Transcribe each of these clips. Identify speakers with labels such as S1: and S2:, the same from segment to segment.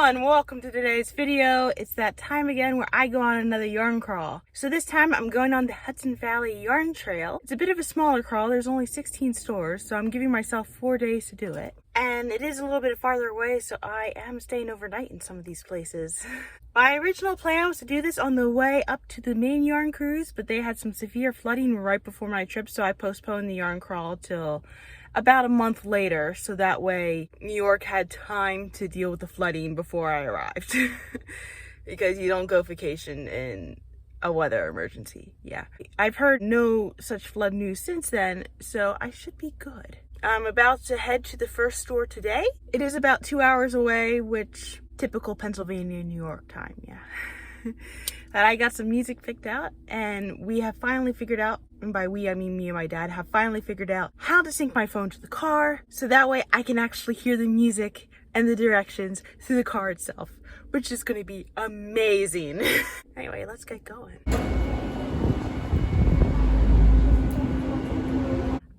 S1: everyone, welcome to today's video. It's that time again where I go on another yarn crawl. So this time I'm going on the Hudson Valley Yarn Trail. It's a bit of a smaller crawl, there's only 16 stores, so I'm giving myself 4 days to do it. And it is a little bit farther away, so I am staying overnight in some of these places. My original plan was to do this on the way up to the main yarn cruise, but they had some severe flooding right before my trip, so I postponed the yarn crawl till about a month later, so that way New York had time to deal with the flooding before I arrived. Because you don't go vacation in a weather emergency. Yeah, I've heard no such flood news since then, so I should be good. I'm about to head to the first store today. It is about 2 hours away, which typical Pennsylvania, New York time, yeah. But I got some music picked out, and we have finally figured out, and by we I mean me and my dad, have finally figured out how to sync my phone to the car, so that way I can actually hear the music and the directions through the car itself, which is going to be amazing. Anyway, let's get going.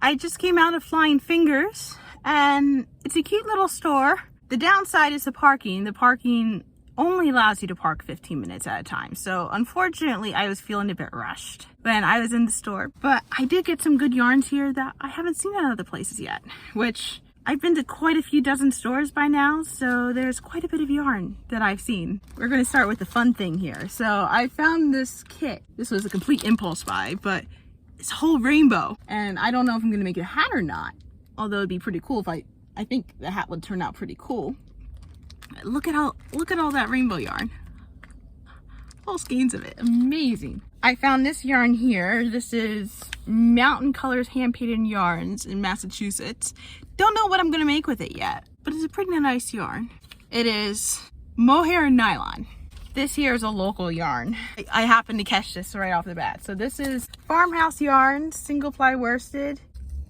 S1: I just came out of Flying Fingers, and it's a cute little store. The downside is the parking. The parking only allows you to park 15 minutes at a time. So unfortunately, I was feeling a bit rushed when I was in the store. But I did get some good yarns here that I haven't seen at other places yet, which I've been to quite a few dozen stores by now, so there's quite a bit of yarn that I've seen. We're gonna start with the fun thing here. So I found this kit. This was a complete impulse buy, but it's a whole rainbow. And I don't know if I'm gonna make it a hat or not, although it'd be pretty cool if I think the hat would turn out pretty cool. Look at all that rainbow yarn. Whole skeins of it, amazing. I found this yarn here. This is Mountain Colors Hand Painted Yarns in Massachusetts. Don't know what I'm gonna make with it yet, but it's a pretty nice yarn. It is mohair and nylon. This here is a local yarn. I happened to catch this right off the bat. So this is Farmhouse Yarn, single ply worsted.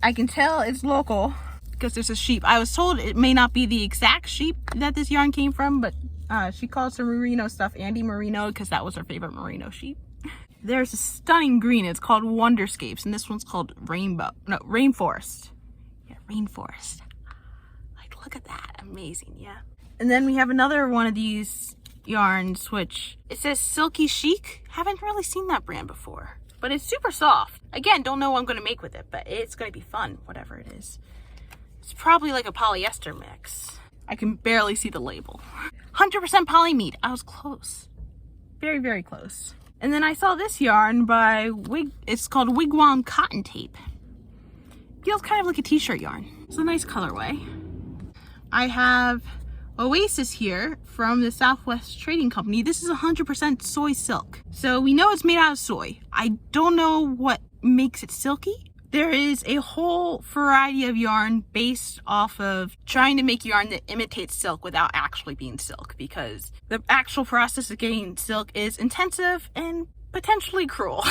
S1: I can tell it's local because there's a sheep. I was told it may not be the exact sheep that this yarn came from, but she calls her merino stuff Andy Merino because that was her favorite merino sheep. There's a stunning green. It's called Wonderscapes, and this one's called Rainforest. Yeah, Rainforest. Like, look at that. Amazing, yeah. And then we have another one of these yarns, which it says Silky Chic. Haven't really seen that brand before, but it's super soft. Again, don't know what I'm going to make with it, but it's going to be fun, whatever it is. It's probably like a polyester mix. I can barely see the label. 100% polyamide. I was close. Very, very close. And then I saw this yarn by it's called Wigwam Cotton Tape. Feels kind of like a t-shirt yarn. It's a nice colorway. I have Oasis here from the Southwest Trading Company. This is 100% soy silk. So we know it's made out of soy. I don't know what makes it silky. There is a whole variety of yarn based off of trying to make yarn that imitates silk without actually being silk, because the actual process of getting silk is intensive and potentially cruel.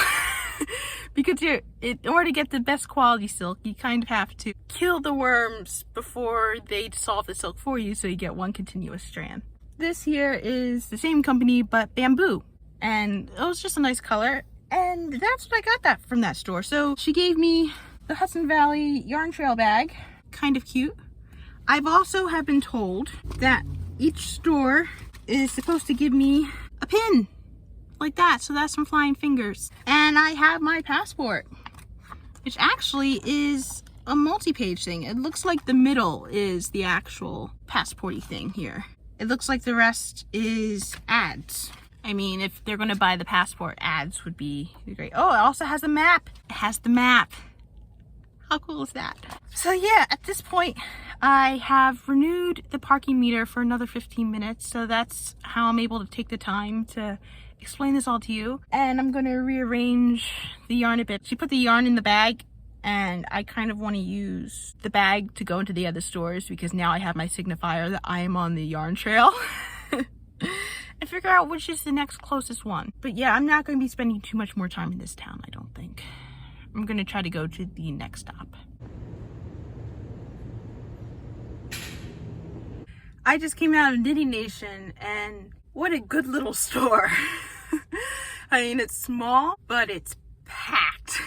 S1: Because in order to get the best quality silk, you kind of have to kill the worms before they dissolve the silk for you, so you get one continuous strand. This here is the same company, but bamboo. And it was just a nice color. And that's what I got from that store. So she gave me the Hudson Valley Yarn Trail bag. Kind of cute. I've also have been told that each store is supposed to give me a pin like that. So that's from Flying Fingers. And I have my passport, which actually is a multi-page thing. It looks like the middle is the actual passport-y thing here. It looks like the rest is ads. I mean, if they're going to buy the passport, ads would be great. Oh, it also has a map. It has the map. How cool is that? So yeah, at this point, I have renewed the parking meter for another 15 minutes. So that's how I'm able to take the time to explain this all to you. And I'm going to rearrange the yarn a bit. She put the yarn in the bag, and I kind of want to use the bag to go into the other stores, because now I have my signifier that I am on the yarn trail. And figure out which is the next closest one. But yeah, I'm not going to be spending too much more time in this town, I don't think. I'm going to try to go to the next stop. I just came out of Knitting Nation, and what a good little store. I mean, it's small, but it's packed.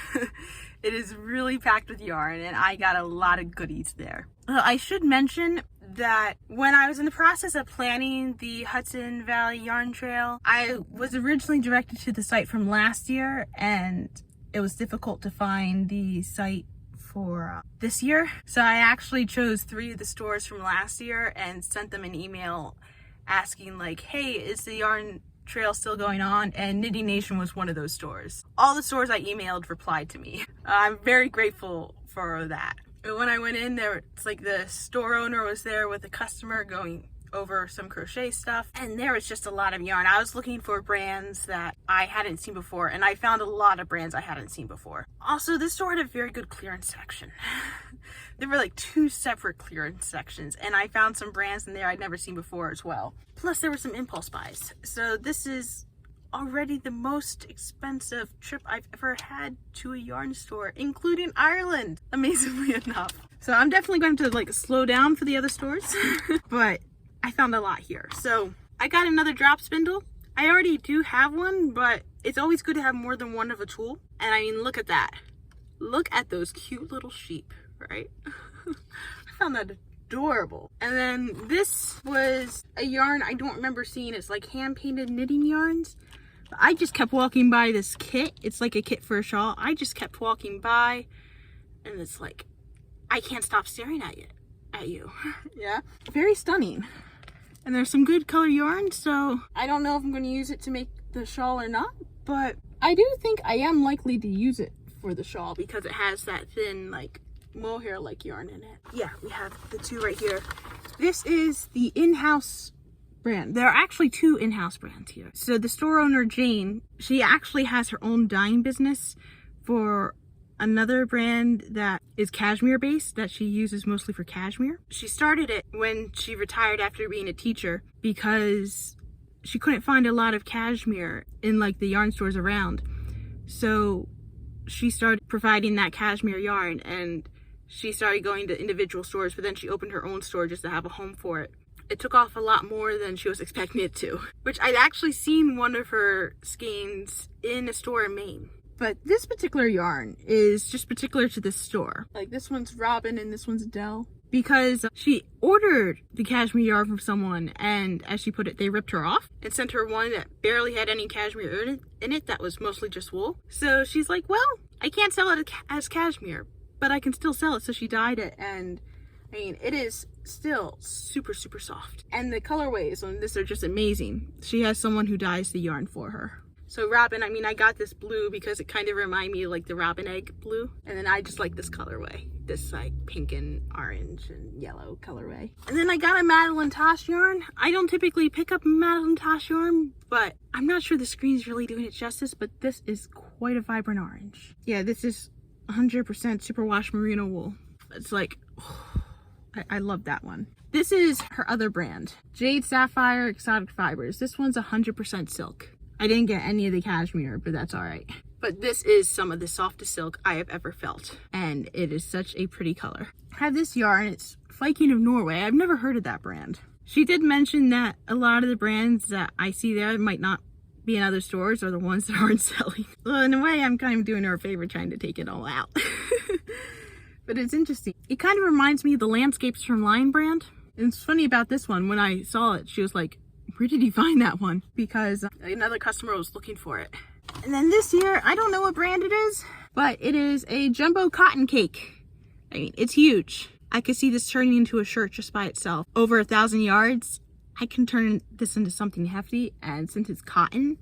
S1: It is really packed with yarn, and I got a lot of goodies there. I should mention that when I was in the process of planning the Hudson Valley Yarn Trail, I was originally directed to the site from last year, and it was difficult to find the site for this year. So I actually chose 3 of the stores from last year and sent them an email asking like, hey, is the yarn trail still going on? And Knitting Nation was one of those stores. All the stores I emailed replied to me. I'm very grateful for that. When I went in there, it's like the store owner was there with a customer going over some crochet stuff, and there was just a lot of yarn. I was looking for brands that I hadn't seen before, and I found a lot of brands I hadn't seen before. Also, this store had a very good clearance section. There were like 2 separate clearance sections, and I found some brands in there I'd never seen before as well. Plus there were some impulse buys. So this is already the most expensive trip I've ever had to a yarn store, including Ireland, amazingly enough. So I'm definitely going to like slow down for the other stores, but I found a lot here. So I got another drop spindle. I already do have one, but it's always good to have more than one of a tool. And I mean, look at that. Look at those cute little sheep, right? I found that adorable. And then this was a yarn I don't remember seeing. It's like hand painted knitting yarns. But I just kept walking by this kit. It's like a kit for a shawl. I just kept walking by, and it's like, I can't stop staring at you. Yeah, very stunning. And there's some good color yarn, so I don't know if I'm going to use it to make the shawl or not, but I do think I am likely to use it for the shawl because it has that thin like mohair like yarn in it. Yeah, we have the 2 right here. This is the in-house brand. There are actually 2 in-house brands here. So the store owner, Jane, she actually has her own dyeing business for another brand that is cashmere based that she uses mostly for cashmere. She started it when she retired after being a teacher because she couldn't find a lot of cashmere in like the yarn stores around. So she started providing that cashmere yarn, and she started going to individual stores, but then she opened her own store just to have a home for it. It took off a lot more than she was expecting it to, which I'd actually seen one of her skeins in a store in Maine. But this particular yarn is just particular to this store. Like this one's Robin and this one's Adele. Because she ordered the cashmere yarn from someone, and as she put it, they ripped her off and sent her one that barely had any cashmere in it that was mostly just wool. So she's like, well, I can't sell it as cashmere, but I can still sell it. So she dyed it, and I mean, it is still super, super soft. And the colorways on this are just amazing. She has someone who dyes the yarn for her. So Robin, I mean, I got this blue because it kind of reminded me of like the robin egg blue. And then I just like this colorway, this like pink and orange and yellow colorway. And then I got a Madeline Tosh yarn. I don't typically pick up Madeline Tosh yarn, but I'm not sure the screen's really doing it justice, but this is quite a vibrant orange. Yeah, this is 100% superwash merino wool. It's like, oh, I love that one. This is her other brand, Jade Sapphire Exotic Fibers. This one's 100% silk. I didn't get any of the cashmere, but that's all right. But this is some of the softest silk I have ever felt, and it is such a pretty color. I have this yarn, it's Viking of Norway. I've never heard of that brand. She did mention that a lot of the brands that I see there might not be in other stores or the ones that aren't selling. Well, in a way, I'm kind of doing her a favor trying to take it all out. But it's interesting. It kind of reminds me of the Landscapes from Lion brand. And it's funny about this one, when I saw it, she was like, where did he find that one? Because another customer was looking for it. And then this here, I don't know what brand it is, but it is a jumbo cotton cake. I mean, it's huge. I could see this turning into a shirt just by itself. Over 1,000 yards, I can turn this into something hefty. And since it's cotton,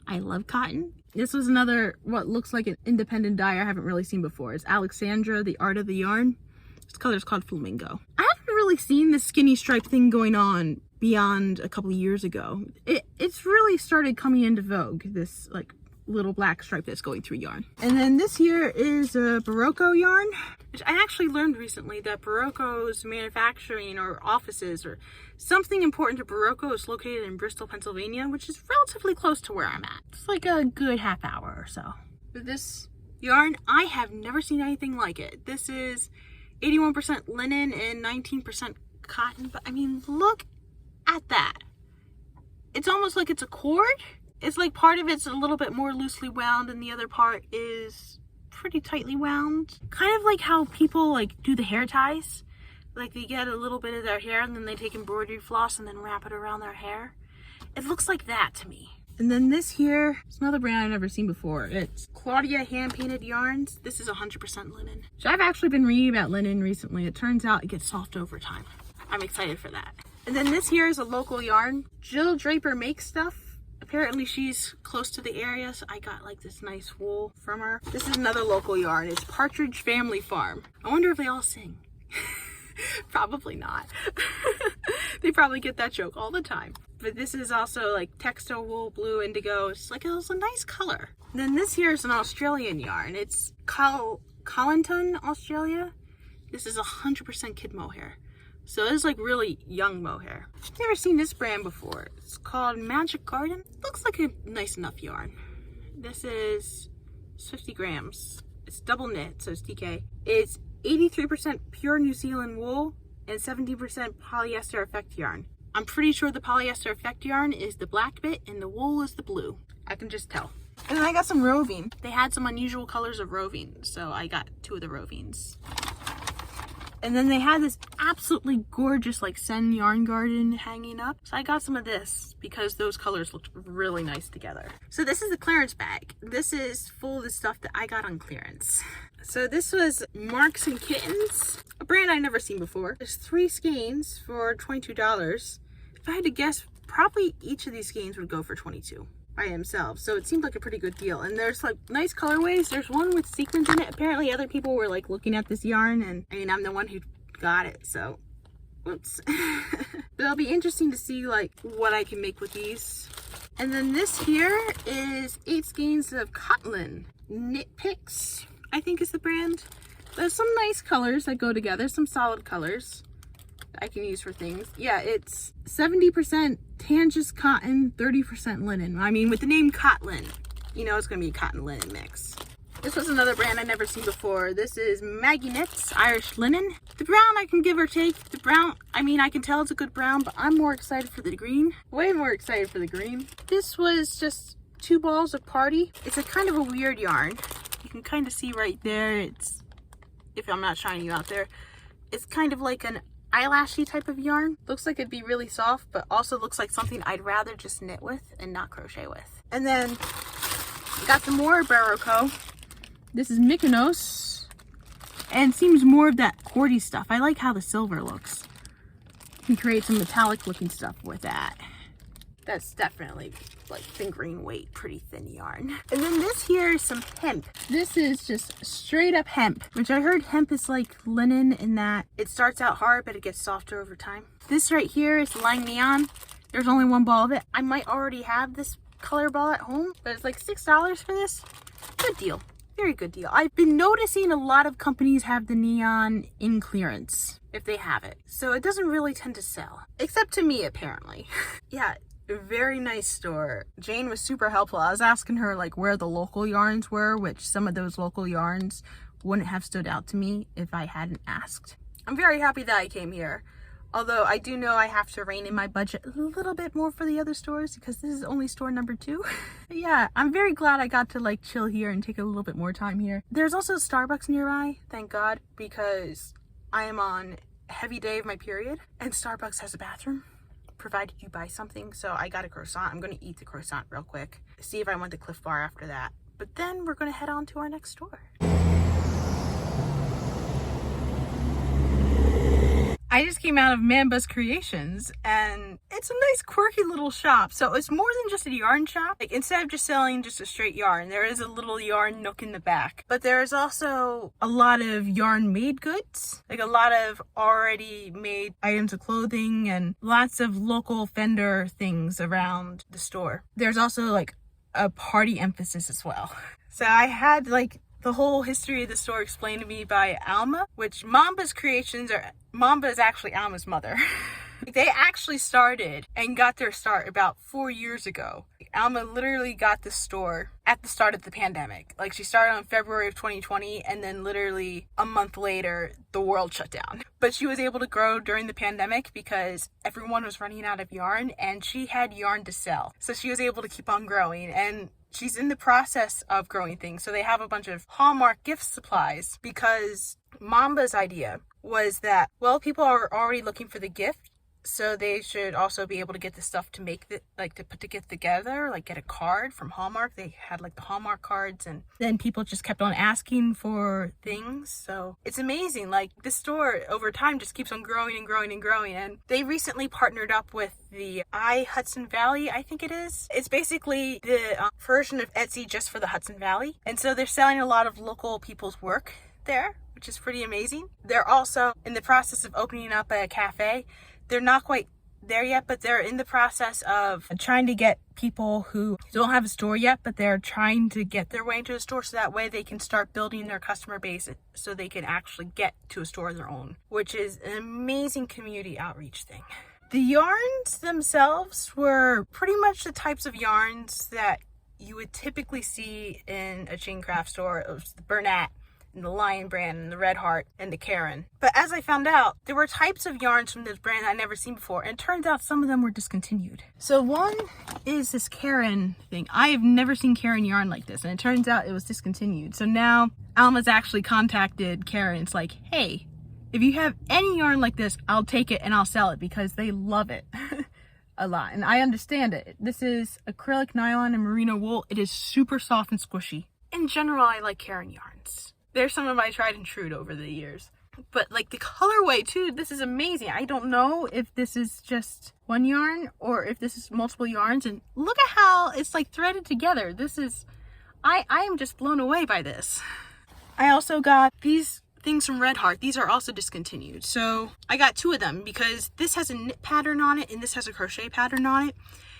S1: I love cotton. This was another, what looks like an independent dye I haven't really seen before. It's Alexandra, the Art of the Yarn. This color is called Flamingo. I haven't really seen this skinny stripe thing going on beyond a couple of years ago. It's really started coming into vogue, this like little black stripe that's going through yarn. And then this here is a Barocco yarn, which I actually learned recently that Barocco's manufacturing or offices or something important to Barocco is located in Bristol, Pennsylvania, which is relatively close to where I'm at. It's like a good half hour or so. But this yarn, I have never seen anything like it. This is 81% linen and 19% cotton, but I mean, look at that. It's almost like it's a cord. It's like part of it's a little bit more loosely wound and the other part is pretty tightly wound. Kind of like how people like do the hair ties. Like they get a little bit of their hair and then they take embroidery floss and then wrap it around their hair. It looks like that to me. And then this here is another brand I've never seen before. It's Claudia Hand Painted Yarns. This is 100% linen. So I've actually been reading about linen recently. It turns out it gets soft over time. I'm excited for that. And then this here is a local yarn. Jill Draper makes stuff. Apparently she's close to the area, so I got like this nice wool from her. This is another local yarn. It's Partridge Family Farm. I wonder if they all sing. Probably not. They probably get that joke all the time. But this is also like textile wool, blue, indigo. It's like it's a nice color. And then this here is an Australian yarn. It's Collinton, Australia. This is 100% kid mohair. So this is like really young mohair. I've never seen this brand before. It's called Magic Garden. Looks like a nice enough yarn. This is 50 grams. It's double knit, so it's DK. It's 83% pure New Zealand wool and 17% polyester effect yarn. I'm pretty sure the polyester effect yarn is the black bit and the wool is the blue. I can just tell. And then I got some roving. They had some unusual colors of roving, so I got 2 of the rovings. And then they had this absolutely gorgeous like Sen yarn garden hanging up. So I got some of this because those colors looked really nice together. So this is the clearance bag. This is full of the stuff that I got on clearance. So this was Marks and Kittens, a brand I've never seen before. There's 3 skeins for $22. If I had to guess, probably each of these skeins would go for $22 by themselves. So it seemed like a pretty good deal. And there's like nice colorways. There's one with sequins in it. Apparently other people were like looking at this yarn, and I mean, I'm the one who got it, so oops. But it'll be interesting to see like what I can make with these. And then this here is 8 skeins of Cotton Knit Picks, I think is the brand. There's some nice colors that go together, some solid colors I can use for things. Yeah, it's 70% Tangus cotton, 30% linen. I mean, with the name Cotlin, you know it's gonna be a cotton linen mix. This was another brand I've never seen before. This is Maggie Knits Irish Linen. The brown I can give or take. The brown, I mean, I can tell it's a good brown, but I'm more excited for the green. Way more excited for the green. This was just 2 balls of Party. It's a kind of a weird yarn. You can kind of see right there. It's, if I'm not shining you out there, it's kind of like an eyelashy type of yarn. Looks like it'd be really soft, but also looks like something I'd rather just knit with and not crochet with. And then got some more Barroco. This is Mykonos, and seems more of that cordy stuff. I like how the silver looks. You can create some metallic looking stuff with that. That's definitely like fingering weight, pretty thin yarn. And then this here is some hemp. This is just straight up hemp, which I heard hemp is like linen in that it starts out hard, but it gets softer over time. This right here is Lang Neon. There's only 1 ball of it. I might already have this color ball at home, but it's like $6 for this. Good deal. Very good deal. I've been noticing a lot of companies have the neon in clearance, if they have it. So it doesn't really tend to sell, except to me apparently. Yeah, very nice store. Jane was super helpful. I was asking her like where the local yarns were, which some of those local yarns wouldn't have stood out to me if I hadn't asked. I'm very happy that I came here. Although I do know I have to rein in my budget a little bit more for the other stores because this is only store number 2. Yeah, I'm very glad I got to like chill here and take a little bit more time here. There's also Starbucks nearby, thank God, because I am on a heavy day of my period and Starbucks has a bathroom, provided you buy something. So I got a croissant. I'm going to eat the croissant real quick, see if I want the Cliff Bar after that. But then we're going to head on to our next store. I just came out of Mamba's Creations and it's a nice quirky little shop. So it's more than just a yarn shop. Like instead of just selling just a straight yarn, there is a little yarn nook in the back. But there is also a lot of yarn made goods, like a lot of already made items of clothing and lots of local vendor things around the store. There's also like a party emphasis as well. So I had like the whole history of the store explained to me by Alma, which Mamba's Creations are, Mamba is actually Alma's mother. They actually started and got their start about 4 years ago. Alma literally got the store at the start of the pandemic. Like she started on February of 2020 and then literally a month later, the world shut down. But she was able to grow during the pandemic because everyone was running out of yarn and she had yarn to sell. So she was able to keep on growing, and she's in the process of growing things. So they have a bunch of Hallmark gift supplies because Mamba's idea was that, well, people are already looking for the gift, so they should also be able to get the stuff to make the, like, to put the gift together, like get a card from Hallmark. They had like the Hallmark cards, and then people just kept on asking for things. So it's amazing. Like, this store over time just keeps on growing and growing and growing. And they recently partnered up with the Hudson Valley, I think it is. It's basically the version of Etsy just for the Hudson Valley. And so they're selling a lot of local people's work there, which is pretty amazing. They're also in the process of opening up a cafe. They're not quite there yet, but they're in the process of trying to get people who don't have a store yet, but they're trying to get their way into a store, so that way they can start building their customer base so they can actually get to a store of their own, which is an amazing community outreach thing. The yarns themselves were pretty much the types of yarns that you would typically see in a chain craft store. It was the Bernat, and the Lion brand, and the Red Heart, and the Karen. But as I found out, there were types of yarns from this brand I'd never seen before, and it turns out some of them were discontinued. So one is this Karen thing. I have never seen Karen yarn like this, and it turns out it was discontinued. So now Alma's actually contacted Karen. It's like, hey, if you have any yarn like this, I'll take it and I'll sell it, because they love it a lot. And I understand it. This is acrylic, nylon, and merino wool. It is super soft and squishy. In general, I like Karen yarns. They're some of my tried and true over the years. But like the colorway too, this is amazing. I don't know if this is just one yarn or if this is multiple yarns. And look at how it's like threaded together. This is, I am just blown away by this. I also got these things from Red Heart. These are also discontinued. So I got two of them because this has a knit pattern on it and this has a crochet pattern on it.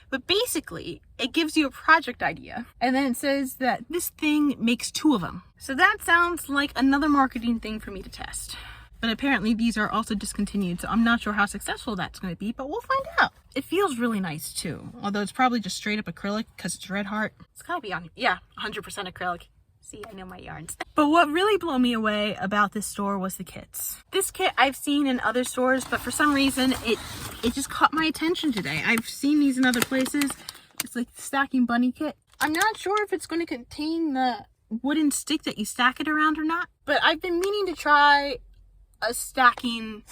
S1: But basically, it gives you a project idea. And then it says that this thing makes two of them. So that sounds like another marketing thing for me to test. But apparently these are also discontinued, so I'm not sure how successful that's going to be, but we'll find out. It feels really nice too. Although it's probably just straight up acrylic because it's Red Heart. It's gotta be on, yeah, 100% acrylic. See, I know my yarns. But what really blew me away about this store was the kits. This kit I've seen in other stores, but for some reason it just caught my attention today. I've seen these in other places. It's like the stacking bunny kit. I'm not sure if it's going to contain the wooden stick that you stack it around or not, but I've been meaning to try a stacking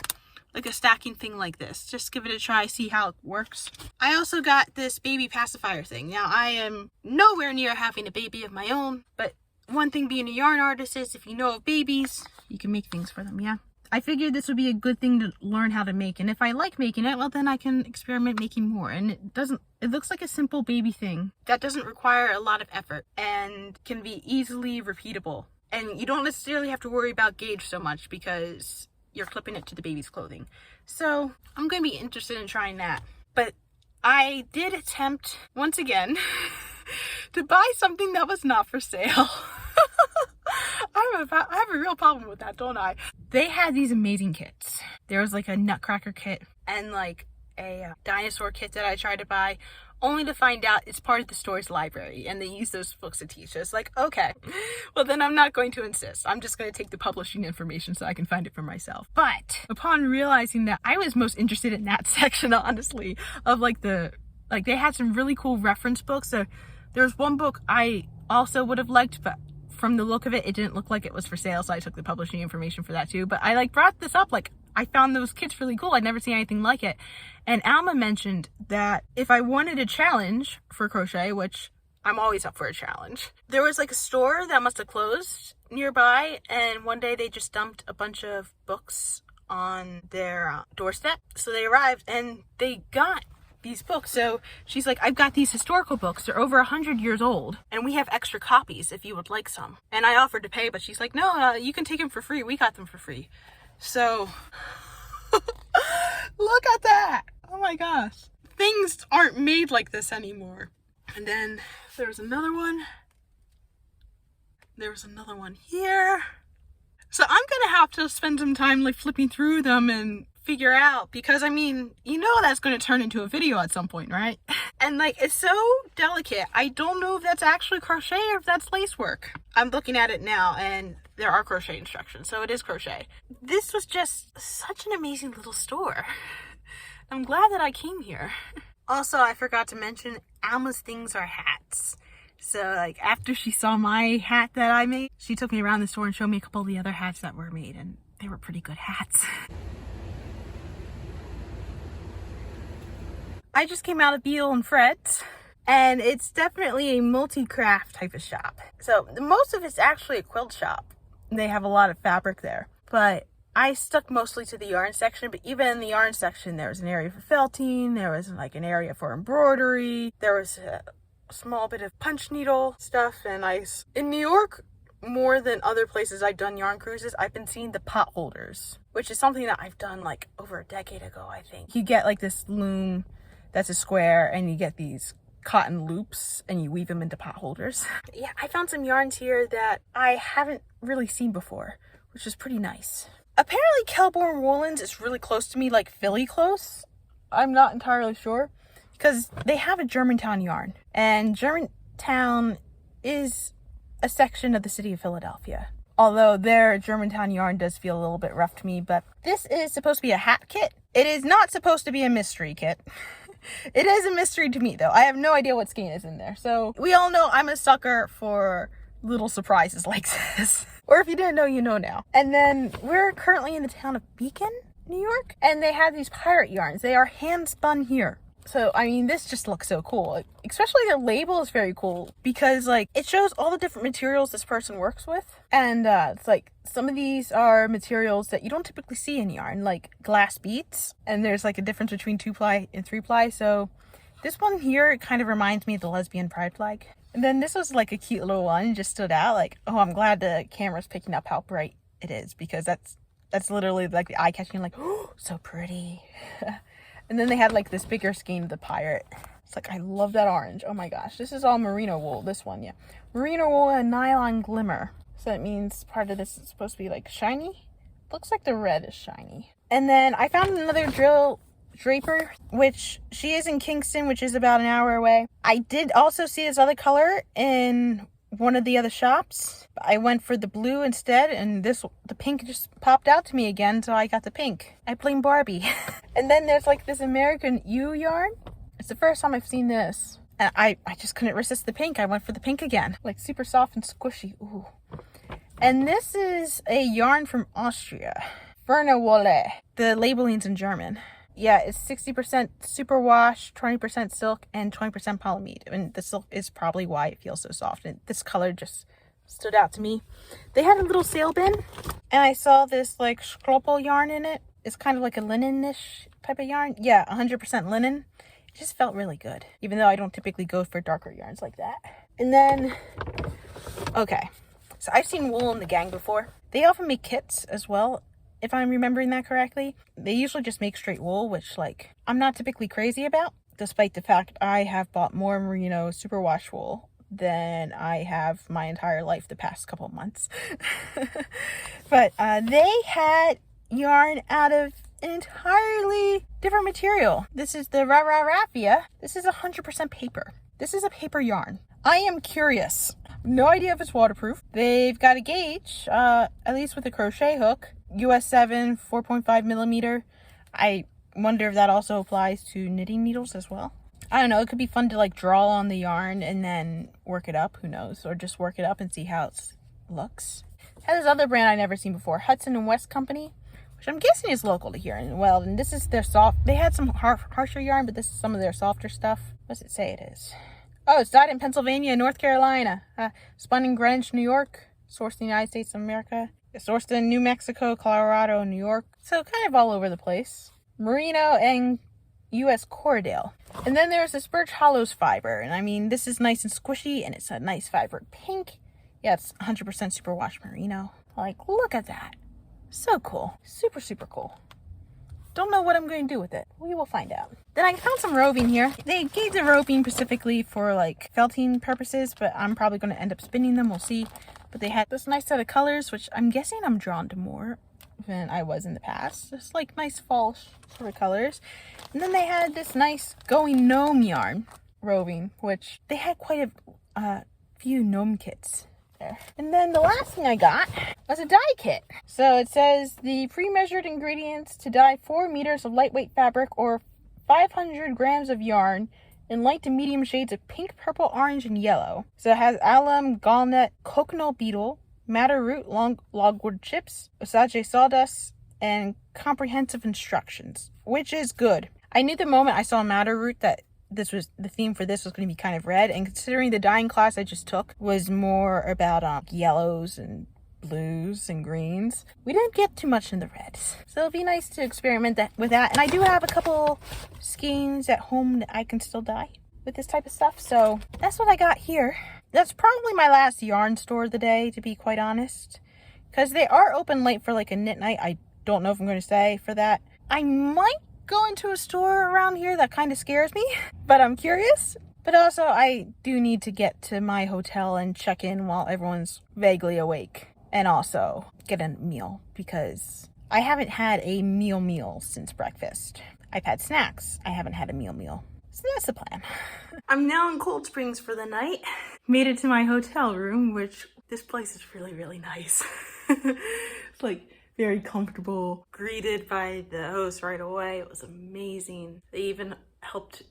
S1: thing like this. Just give it a try, see how it works. I also got this baby pacifier thing. Now, I am nowhere near having a baby of my own, but one thing being a yarn artist is if you know of babies, you can make things for them, yeah? I figured this would be a good thing to learn how to make, and if I like making it, well, then I can experiment making more. And it looks like a simple baby thing that doesn't require a lot of effort and can be easily repeatable. And you don't necessarily have to worry about gauge so much because you're clipping it to the baby's clothing. So I'm going to be interested in trying that. But I did attempt, once again, to buy something that was not for sale. I have a real problem with that, don't I? They had these amazing kits. There was like a nutcracker kit and like a dinosaur kit that I tried to buy, only to find out it's part of the store's library and they use those books to teach us. Like, okay, well then I'm not going to insist. I'm just going to take the publishing information so I can find it for myself. But upon realizing that I was most interested in that section, honestly, of like they had some really cool reference books. So there was one book I also would have liked, but from the look of it, it didn't look like it was for sale, so I took the publishing information for that too. But I like brought this up, like I found those kits really cool. I'd never seen anything like it. And Alma mentioned that if I wanted a challenge for crochet, which I'm always up for a challenge, there was like a store that must have closed nearby, and one day they just dumped a bunch of books on their doorstep. So they arrived and they got these books. So she's like, I've got these historical books. They're over 100 years old and we have extra copies if you would like some. And I offered to pay, but she's like, no, you can take them for free. We got them for free. So look at that. Oh my gosh. Things aren't made like this anymore. And then there was another one. There was another one here. So I'm gonna have to spend some time like flipping through them and figure out, because I mean, you know that's going to turn into a video at some point, right? And like, it's so delicate. I don't know if that's actually crochet or if that's lace work. I'm looking at it now and there are crochet instructions, so it is crochet. This was just such an amazing little store. I'm glad that I came here. Also, I forgot to mention, Alma's things are hats. So like after she saw my hat that I made, she took me around the store and showed me a couple of the other hats that were made, and they were pretty good hats. I just came out of Beal and Fred's, and it's definitely a multi-craft type of shop. So most of it's actually a quilt shop. They have a lot of fabric there, but I stuck mostly to the yarn section. But even in the yarn section, there was an area for felting, there was like an area for embroidery, there was a small bit of punch needle stuff. And in New York, more than other places I've done yarn cruises, I've been seeing the pot holders, which is something that I've done like over a decade ago, I think. You get like this loom that's a square, and you get these cotton loops and you weave them into pot holders. Yeah, I found some yarns here that I haven't really seen before, which is pretty nice. Apparently Kelborn Woolens is really close to me, like Philly close. I'm not entirely sure, because they have a Germantown yarn, and Germantown is a section of the city of Philadelphia. Although their Germantown yarn does feel a little bit rough to me, but this is supposed to be a hat kit. It is not supposed to be a mystery kit. It is a mystery to me, though. I have no idea what skein is in there. So we all know I'm a sucker for little surprises like this. Or if you didn't know, you know now. And then we're currently in the town of Beacon, New York, and they have these pirate yarns. They are hand spun here. So, I mean, this just looks so cool. Especially their label is very cool, because like it shows all the different materials this person works with. And it's like some of these are materials that you don't typically see in yarn, like glass beads. And there's like a difference between 2-ply and 3-ply. So this one here, it kind of reminds me of the lesbian pride flag. And then this was like a cute little one, just stood out. Like, oh, I'm glad the camera's picking up how bright it is, because that's literally like the eye catching, like, oh, so pretty. And then they had like this bigger skein of the pirate. It's like, I love that orange. Oh my gosh. This is all merino wool. This one, yeah. Merino wool and nylon glimmer. So that means part of this is supposed to be like shiny. Looks like the red is shiny. And then I found another drill draper, which she is in Kingston, which is about an hour away. I did also see this other color in one of the other shops. I went for the blue instead, and the pink just popped out to me again, so I got the pink. I blame Barbie. And then there's like this American U yarn. It's the first time I've seen this, and I just couldn't resist the pink. I went for the pink again. Like super soft and squishy. Ooh. And this is a yarn from Austria. Fernwolle. The labeling's in German. Yeah, it's 60% superwash, 20% silk, and 20% polyamide. And the silk is probably why it feels so soft. And this color just stood out to me. They had a little sale bin, and I saw this like scroppel yarn in it. It's kind of like a linen-ish type of yarn. Yeah, 100% linen. It just felt really good, even though I don't typically go for darker yarns like that. And then, okay, so I've seen Wool and the Gang before. They often make kits as well, if I'm remembering that correctly. They usually just make straight wool, which like I'm not typically crazy about, despite the fact I have bought more merino superwash wool than I have my entire life the past couple of months. But they had yarn out of an entirely different material. This is the Raffia. This is 100% paper. This is a paper yarn. I am curious. No idea if it's waterproof. They've got a gauge, at least with a crochet hook. US 7, 4.5 millimeter. I wonder if that also applies to knitting needles as well. I don't know. It could be fun to like draw on the yarn and then work it up. Who knows? Or just work it up and see how it looks. Has this other brand I never seen before, Hudson and West Company, which I'm guessing is local to here. And well, and this is their soft. They had some harsher yarn, but this is some of their softer stuff. What does it say it is? Oh, it's dyed in Pennsylvania, North Carolina, spun in Greenwich, New York, sourced in the United States of America. It's sourced in New Mexico, Colorado, New York. So kind of all over the place. Merino and US Cordale. And then there's this Birch Hollows fiber. And I mean, this is nice and squishy, and it's a nice vibrant pink. Yeah, it's 100% superwash merino. Like, look at that. So cool. Super, super cool. Don't know what I'm going to do with it. We will find out. Then I found some roving here. They gave the roving specifically for like felting purposes, but I'm probably going to end up spinning them. We'll see. But they had this nice set of colors, which I'm guessing I'm drawn to more than I was in the past. Just like nice fall sort of colors. And then they had this nice Going Gnome yarn roving, which they had quite a few gnome kits there. And then the last thing I got was a dye kit. So it says the pre-measured ingredients to dye 4 meters of lightweight fabric or 500 grams of yarn in light to medium shades of pink, purple, orange, and yellow. So it has alum, gallnut, coconut beetle, madder root, logwood chips, osage sawdust, and comprehensive instructions, which is good. I knew the moment I saw madder root that this was the theme for this was going to be kind of red, and considering the dyeing class I just took was more about yellows and blues and greens, we didn't get too much in the reds. So it'll be nice to experiment with that. And I do have a couple skeins at home that I can still dye with this type of stuff. So that's what I got here. That's probably my last yarn store of the day, to be quite honest, because they are open late for like a knit night. I don't know if I'm going to stay for that. I might go into a store around here that kind of scares me, but I'm curious. But also I do need to get to my hotel and check in while everyone's vaguely awake. And also get a meal, because I haven't had a meal since breakfast. I've had snacks. I haven't had a meal. So that's the plan. I'm now in Cold Springs for the night. Made it to my hotel room, which this place is really, really nice. It's like very comfortable. Greeted by the host right away. It was amazing. They even helped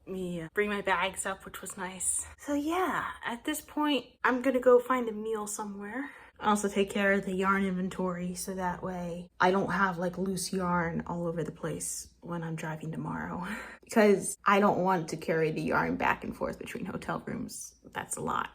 S1: me bring my bags up, which was nice. So yeah, at this point, I'm gonna go find a meal somewhere. I also take care of the yarn inventory so that way I don't have like loose yarn all over the place when I'm driving tomorrow, because I don't want to carry the yarn back and forth between hotel rooms. That's a lot.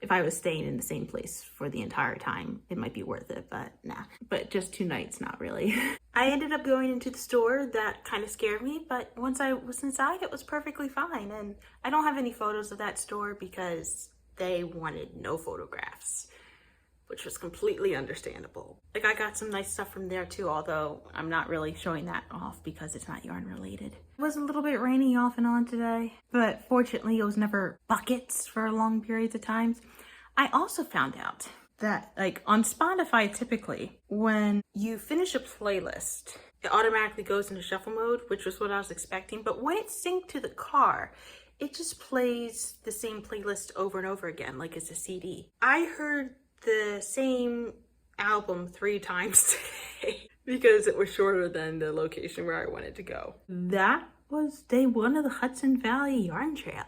S1: If I was staying in the same place for the entire time, it might be worth it, but nah. But just 2 nights, not really. I ended up going into the store. That kind of scared me, but once I was inside, it was perfectly fine. And I don't have any photos of that store because they wanted no photographs, which was completely understandable. Like, I got some nice stuff from there too, although I'm not really showing that off because it's not yarn related. It was a little bit rainy off and on today, but fortunately it was never buckets for long periods of times. I also found out that, like, on Spotify typically, when you finish a playlist, it automatically goes into shuffle mode, which was what I was expecting, but when it's synced to the car, it just plays the same playlist over and over again, like it's a CD. I heard the same album 3 times today because it was shorter than the location where I wanted to go. That was day 1 of the Hudson Valley Yarn Trail.